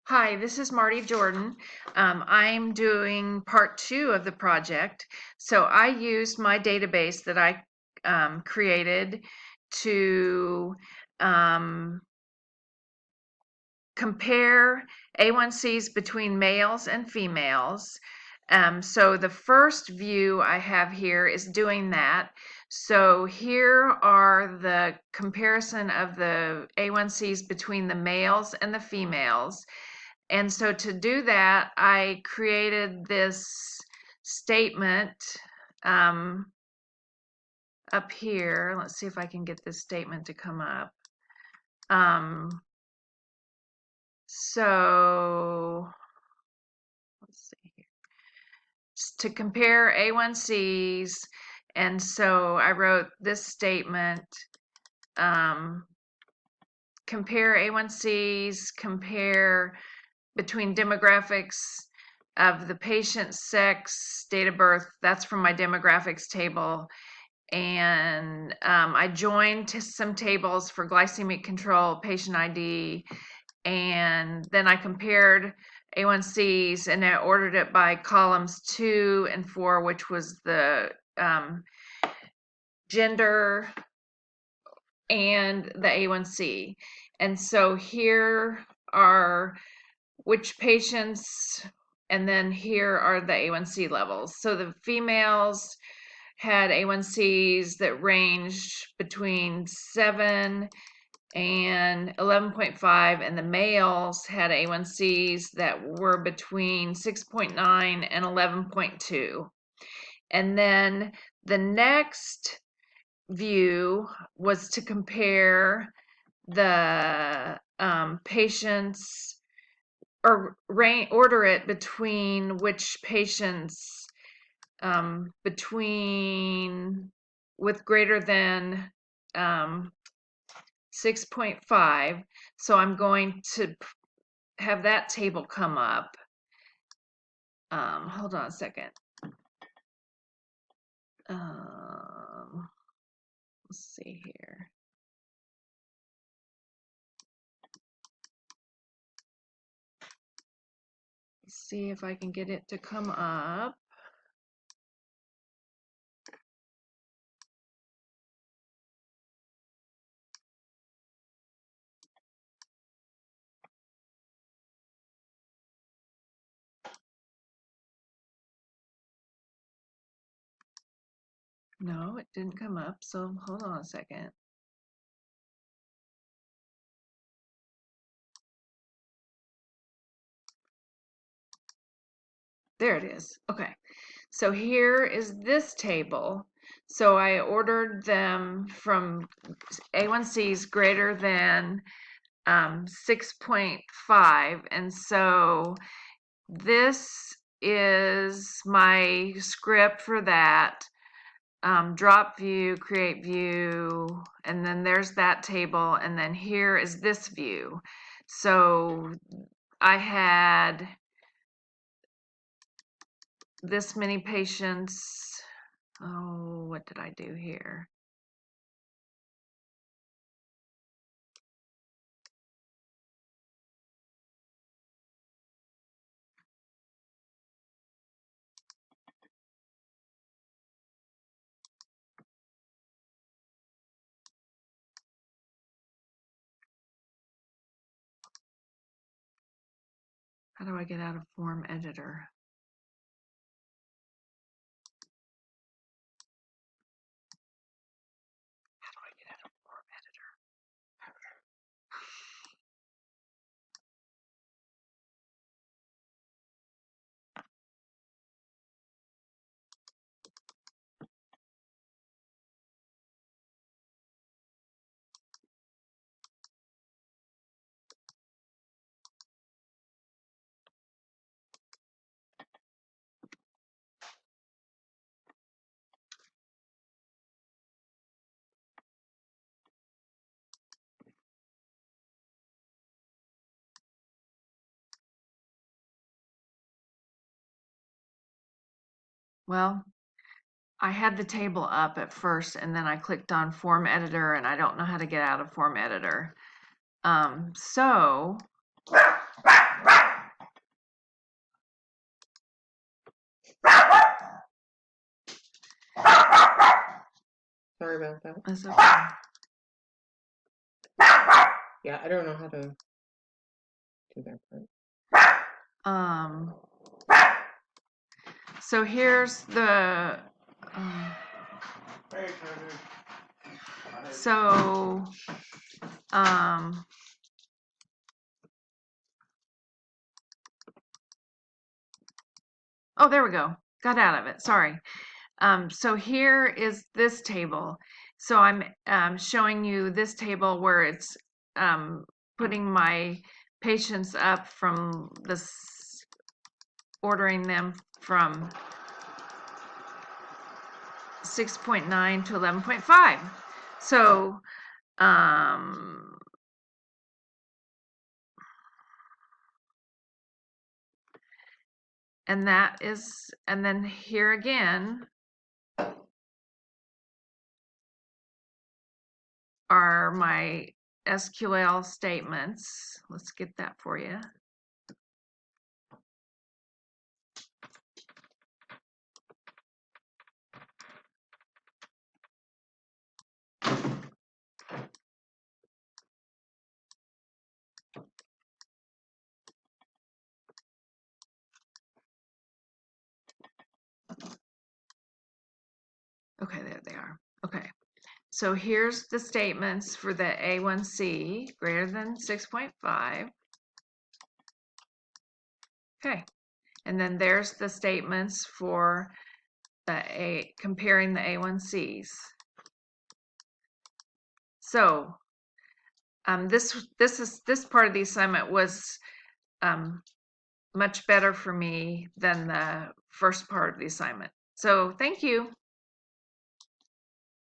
Hi, this is Marty Jordan. I'm doing part 2 of the project. So I used my database that I created to um, compare A1Cs between males and females. So the first view I have here is doing that. So here are the comparison of the A1Cs between the males and the females. And so to do that, I created this statement up here. Let's see if I can get this statement to come up. So let's see here. To compare A1Cs, and so I wrote this statement. Compare A1Cs, compare between demographics of the patient's sex, date of birth. That's from my demographics table. And I joined some tables for glycemic control, patient ID, and then I compared A1Cs and I ordered it by columns 2 and 4, which was the gender and the A1C. And so here are which patients, and then here are the A1C levels. So the females had A1Cs that ranged between 7 and 11.5, and the males had A1Cs that were between 6.9 and 11.2. And then the next view was to compare the patients, or order it between which patients between with greater than 6.5. So I'm going to have that table come up. Hold on a second. Let's see here. Let's see if I can get it to come up. No, it didn't come up, so hold on a second. There it is. Okay. So here is this table. So I ordered them from A1Cs greater than 6.5. And so this is my script for that. Drop view, create view, and then there's that table, and then here is this view. So I had this many patients. Oh, what did I do here? How do I get out of form editor? How do I get out of form editor? Well, I had the table up at first and then I clicked on form editor and I don't know how to get out of form editor. So Sorry about that. That's okay. Yeah, I don't know how to do that part. So here's the, so, oh, there we go. Got out of it. Sorry. So here is this table. So I'm showing you this table where it's putting my patients up from this, ordering them from 6.9 to 11.5. So and that is, and then here again are my SQL statements. Let's get that for you. Okay, there they are. Okay. So here's the statements for the A1C greater than 6.5. Okay. And then there's the statements for the comparing the A1Cs. So this part of the assignment was much better for me than the first part of the assignment. So thank you.